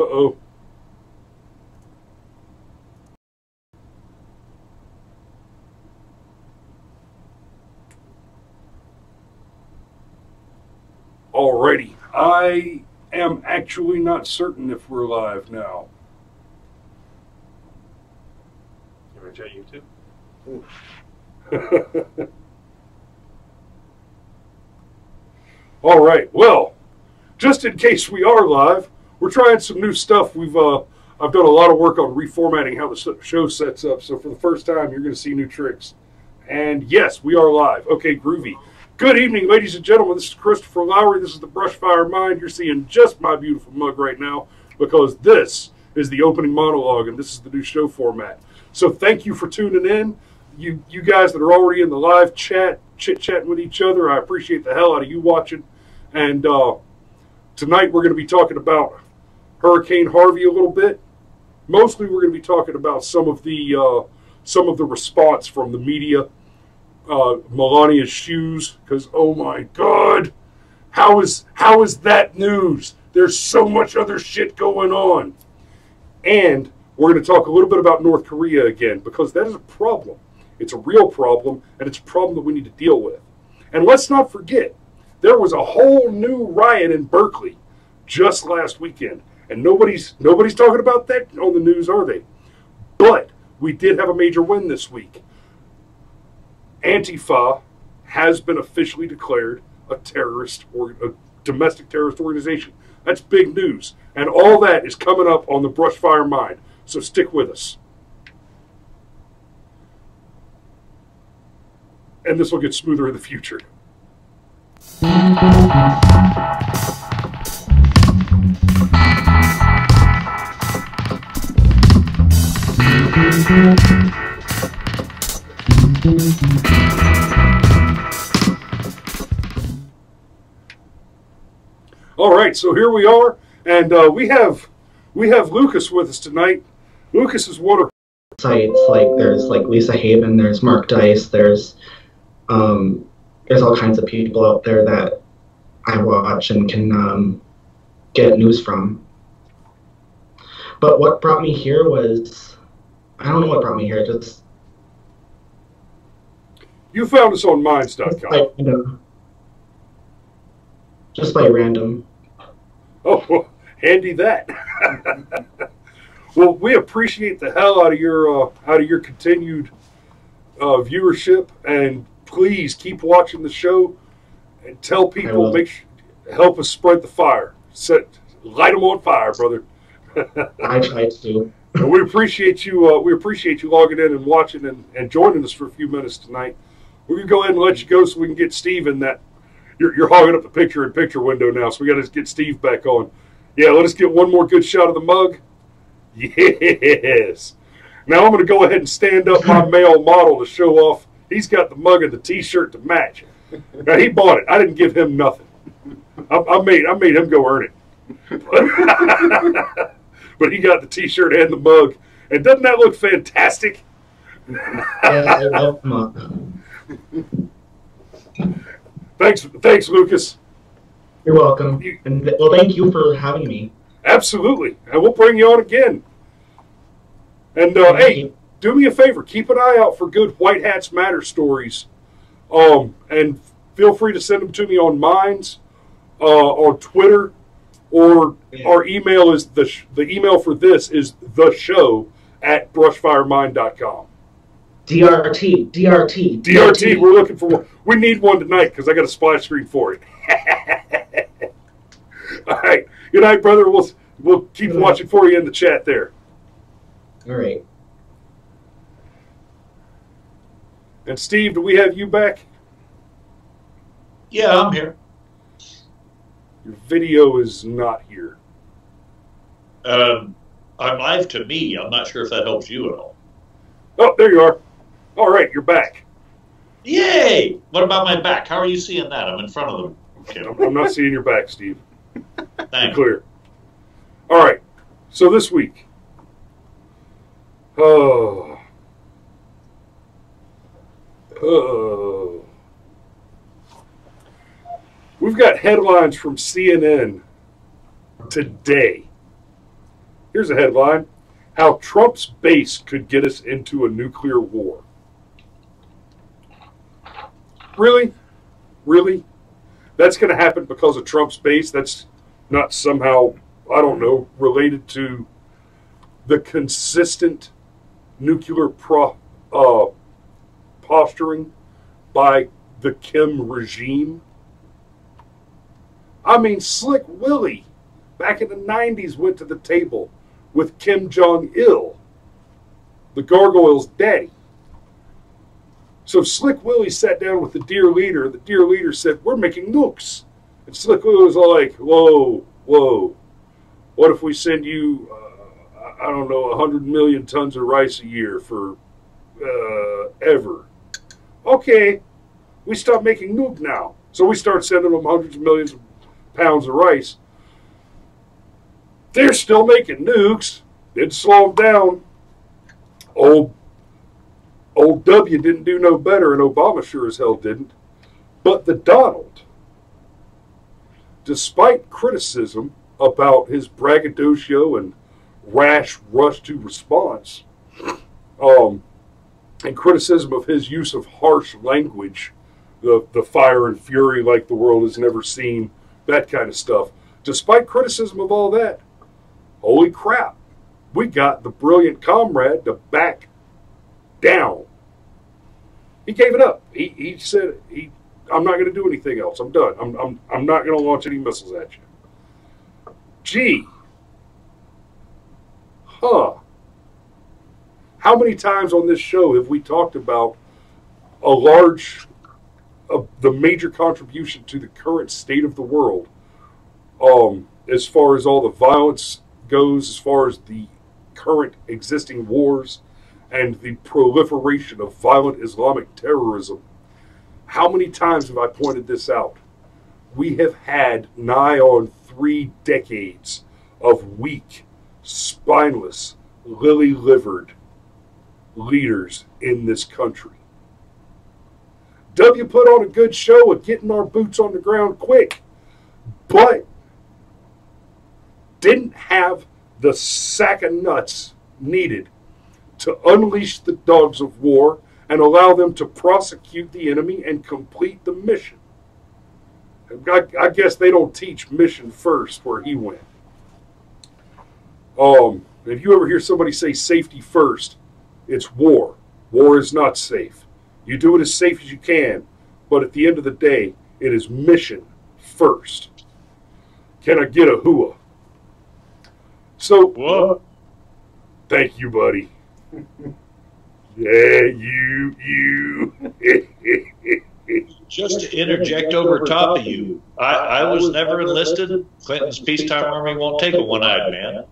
Uh-oh. Alrighty. I am actually not certain if we're live now. You want to check YouTube? All right. Well, just in case we are live, we're trying some new stuff. I've done a lot of work on reformatting how the show sets up. So for the first time, you're going to see new tricks. And yes, we are live. Okay, groovy. Good evening, ladies and gentlemen. This is Christopher Lowry. This is the Brushfire Mind. You're seeing just my beautiful mug right now because this is the opening monologue and this is the new show format. So thank you for tuning in. You guys that are already in the live chat, chit-chatting with each other, I appreciate the hell out of you watching. And tonight we're going to be talking about Hurricane Harvey a little bit. Mostly we're going to be talking about some of the response from the media. Melania's shoes, because oh my god, how is that news? There's so much other shit going on. And we're going to talk a little bit about North Korea again, because that is a problem. It's a real problem, and it's a problem that we need to deal with. And let's not forget, there was a whole new riot in Berkeley just last weekend, and nobody's talking about that on the news, are they? But we did have a major win this week. Antifa has been officially declared a terrorist or a domestic terrorist organization. That's big news. And all that is coming up on the Brushfire Mind. So stick with us. And this will get smoother in the future. All right, so here we are, and we have Lucas with us tonight. Lucas is one of sites, like there's like Lisa Haven, there's Mark Dice, there's all kinds of people out there that I watch and can get news from. But what brought me here was, I don't know what brought me here, just you found us on minds.com. Just by random. Oh, well, handy that. Well, we appreciate the hell out of your continued viewership, and please keep watching the show and tell people. Help us spread the fire. Light them on fire, brother. I try to. And we appreciate you. We appreciate you logging in and watching and joining us for a few minutes tonight. We're gonna go ahead and let you go so we can get Steve in that. You're hogging up the picture-in-picture window now, so we got to get Steve back on. Yeah, let us get one more good shot of the mug. Yes. Now I'm going to go ahead and stand up my male model to show off. He's got the mug and the T-shirt to match. Now he bought it. I didn't give him nothing. I made him go earn it. But he got the T-shirt and the mug. And doesn't that look fantastic? Yeah, I love the mug. Thanks, Lucas. You're welcome. Well, thank you for having me. Absolutely. And we'll bring you on again. And, hey, do me a favor. Keep an eye out for good White Hats Matter stories. And feel free to send them to me on Minds, on Twitter, or our email is the email for this is theshow@brushfiremind.com. DRT. We're looking for one. We need one tonight because I got a splash screen for it. All right. Good night, brother. We'll keep watching for you in the chat there. All right. And Steve, do we have you back? Yeah, I'm here. Your video is not here. I'm live to me. I'm not sure if that helps you at all. Oh, there you are. All right, you're back. Yay! What about my back? How are you seeing that? I'm in front of them. Okay. I'm not seeing your back, Steve. Thanks. Clear. All right. So this week, we've got headlines from CNN today. Here's a headline: How Trump's base could get us into a nuclear war. Really? Really? That's going to happen because of Trump's base? That's not somehow, I don't know, related to the consistent nuclear posturing by the Kim regime? I mean, Slick Willie, back in the 90s, went to the table with Kim Jong-il, the gargoyle's daddy. So Slick Willie sat down with the dear leader, and the dear leader said, we're making nukes. And Slick Willie was all like, whoa, whoa. What if we send you, I don't know, 100 million tons of rice a year for ever? Okay, we stop making nuke now. So we start sending them hundreds of millions of pounds of rice. They're still making nukes. Didn't slow them down. Old W didn't do no better, and Obama sure as hell didn't. But the Donald, despite criticism about his braggadocio and rash rush to response, and criticism of his use of harsh language, the fire and fury like the world has never seen, that kind of stuff. Despite criticism of all that, holy crap, we got the brilliant comrade to back down. He gave it up. He said, I'm not going to do anything else. I'm done. I'm not going to launch any missiles at you. Gee. Huh. How many times on this show have we talked about the major contribution to the current state of the world, as far as all the violence goes, as far as the current existing wars and the proliferation of violent Islamic terrorism? How many times have I pointed this out? We have had nigh on 3 decades of weak, spineless, lily-livered leaders in this country. W put on a good show of getting our boots on the ground quick, but didn't have the sack of nuts needed to unleash the dogs of war and allow them to prosecute the enemy and complete the mission. I guess they don't teach mission first where he went. If you ever hear somebody say safety first, it's war. War is not safe. You do it as safe as you can, but at the end of the day, it is mission first. Can I get a hooah? So, Whoa. Thank you, buddy. Yeah, you. Just to interject over top of you, I was never enlisted. Clinton's peacetime army won't take a one-eyed man.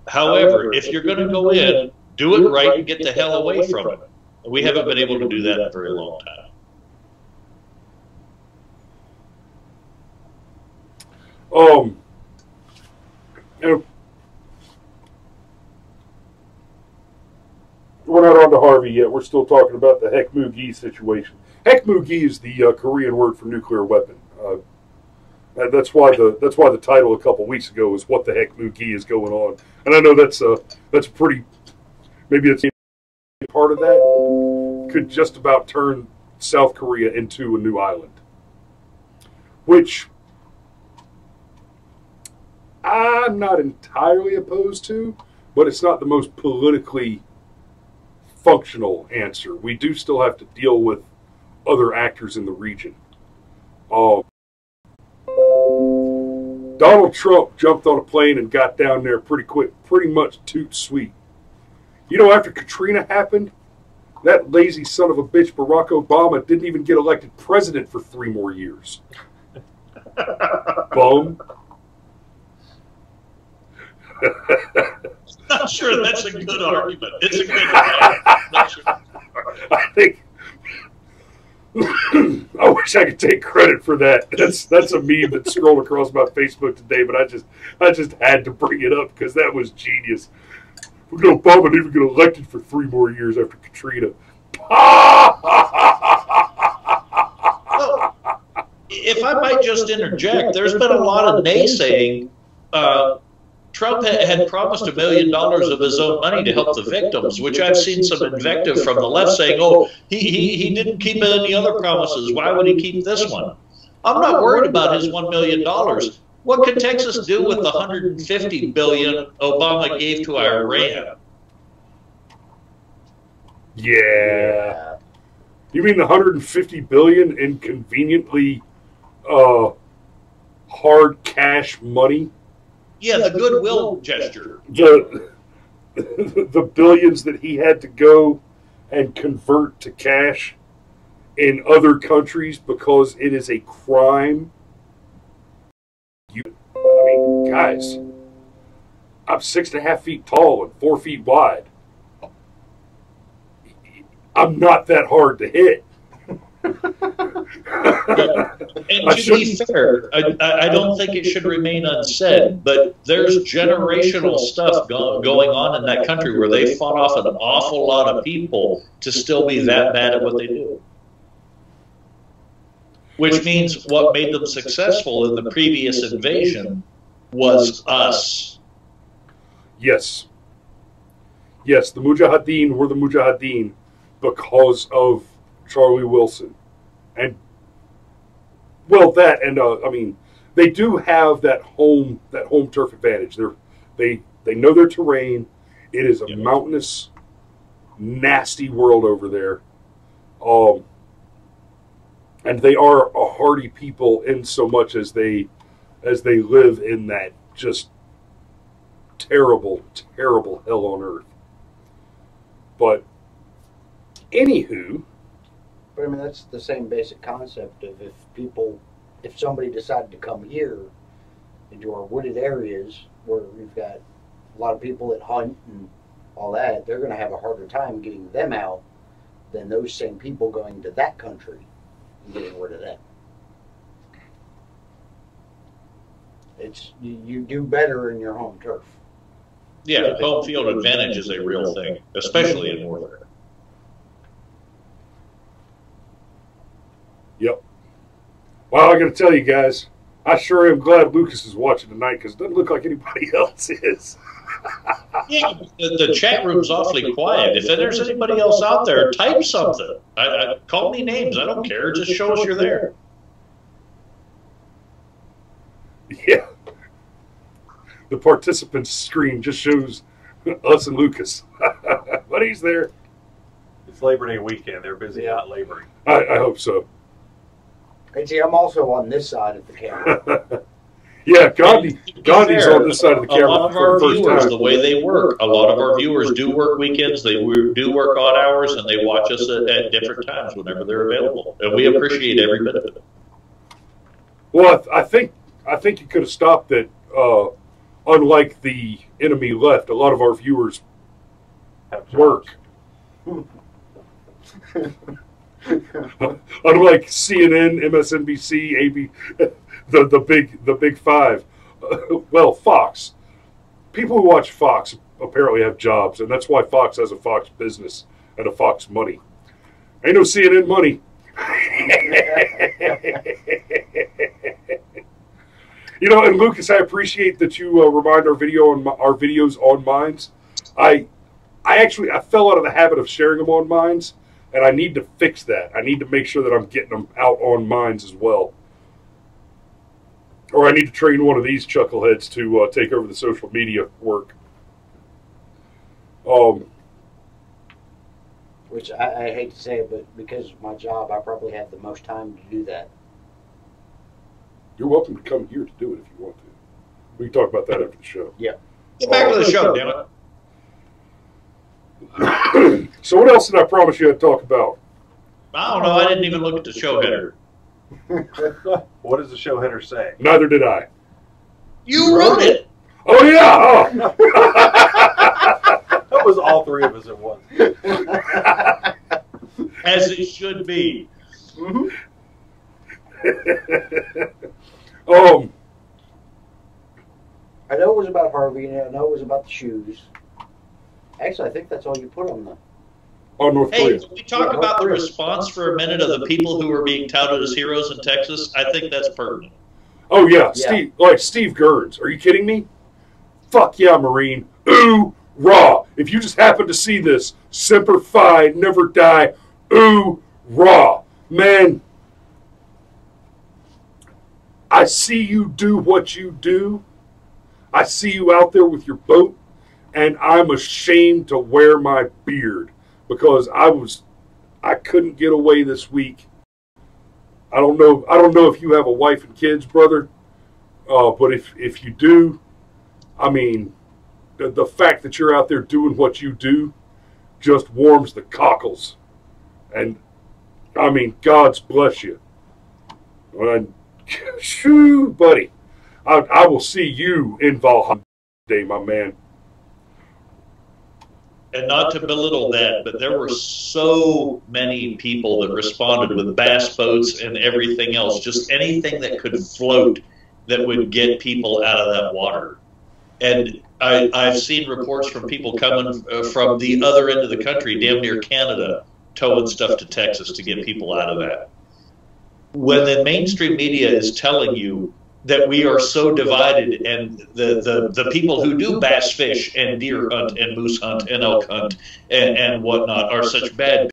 However, if you're going to go in, do it right and get the hell away from it. We haven't been able to do that in a very long time. And we're not on to Harvey yet. We're still talking about the Heck Moo Gi situation. Heck Moo Gi is the Korean word for nuclear weapon. That's why the title a couple weeks ago was "What the Heck Moo Gi is going on?" And I know that's pretty. Maybe it's part of that could just about turn South Korea into a new island, which I'm not entirely opposed to, but it's not the most politically functional answer. We do still have to deal with other actors in the region. Donald Trump jumped on a plane and got down there pretty quick, pretty much toot sweet. You know, after Katrina happened, that lazy son of a bitch Barack Obama didn't even get elected president for 3 more years. Bum. Not sure that's a good argument. It's a good argument. Not sure. I think I wish I could take credit for that. That's a meme that scrolled across my Facebook today, but I just had to bring it up because that was genius. Obama didn't even get elected for 3 more years after Katrina. Well, if I might just interject, there's been a lot of naysaying. Trump had promised $1 million of his own money to help the victims, which I've seen some invective from the left saying, oh, he didn't keep any other promises. Why would he keep this one? I'm not worried about his $1 million. What can Texas do with the $150 billion Obama gave to Iran? Yeah. You mean the $150 billion in conveniently hard cash money? Yeah, the goodwill gesture. The billions that he had to go and convert to cash in other countries because it is a crime. I mean, guys, I'm 6.5 feet tall and 4 feet wide. I'm not that hard to hit. And to be fair, I don't think it should remain unsaid, but there's generational stuff going on in that country where they fought off an awful lot of people to still be that bad at what they do. Which means what made them successful in the previous invasion was us. Yes. Yes, the Mujahideen were the Mujahideen because of Charlie Wilson. And, well, that, and, I mean, they do have that home turf advantage. They know their terrain. It is a mountainous, nasty world over there. And they are a hardy people in so much as they live in that just terrible, terrible hell on earth. But anywho, but I mean that's the same basic concept of if somebody decided to come here into our wooded areas where we've got a lot of people that hunt and all that, they're going to have a harder time getting them out than those same people going to that country and getting rid of them. It's you do better in your home turf. Yeah, home field advantage is a real thing, especially in warfare. Yep. Well, I got to tell you guys, I sure am glad Lucas is watching tonight because it doesn't look like anybody else is. Yeah, the chat room's awfully quiet. If there's anybody else out there, type something. Call me names. I don't care. Just show us you're there. Yeah. The participants screen just shows us and Lucas. But he's there. It's Labor Day weekend. They're busy out laboring. I hope so. And see, I'm also on this side of the camera. Yeah, Gandhi's on this side of the camera. A lot of our viewers, the way they work, a lot of our viewers do work weekends, they do work odd hours, and they watch us at different times whenever they're available. And we appreciate every bit of it. Well, I think you could have stopped that. Unlike the enemy left, a lot of our viewers work. Unlike CNN, MSNBC, AB, the big five. Well, Fox. People who watch Fox apparently have jobs, and that's why Fox has a Fox business and a Fox money. Ain't no CNN money. You know, and Lucas, I appreciate that you remind our videos on Minds. I fell out of the habit of sharing them on Minds, and I need to fix that. I need to make sure that I'm getting them out on Minds as well. Or I need to train one of these chuckleheads to take over the social media work. Which I hate to say it, but because of my job, I probably have the most time to do that. You're welcome to come here to do it if you want to. We can talk about that after the show. Yeah. Get back to the show, damn it. So what else did I promise you I'd talk about? I don't know. I didn't even look at the show header. What does the show header say? Neither did I. You wrote it. Oh, yeah. Oh. That was all three of us at once. As it should be. Mm-hmm. I know it was about Harvey, and I know it was about the shoes. Actually, I think that's all you put on the... North Korea. Hey, can we talk about the response for a minute of the people who were being touted as heroes in Texas? I think that's pertinent. Oh, yeah. Steve Gerns. Are you kidding me? Fuck yeah, Marine. Ooh, raw. If you just happen to see this, Semper Fi, never die. Ooh, raw. Man, I see you do what you do. I see you out there with your boat, and I'm ashamed to wear my beard because I couldn't get away this week. I don't know if you have a wife and kids, brother, but if you do, I mean, the fact that you're out there doing what you do just warms the cockles. And, I mean, God's bless you. And, shoo, buddy, I will see you in Valhalla today, my man. And not to belittle that, but there were so many people that responded with bass boats and everything else, just anything that could float that would get people out of that water. And I've seen reports from people coming from the other end of the country, damn near Canada, towing stuff to Texas to get people out of that. When the mainstream media is telling you that we are so divided, and the people who do bass fish and deer hunt and moose hunt and elk hunt and whatnot are such bad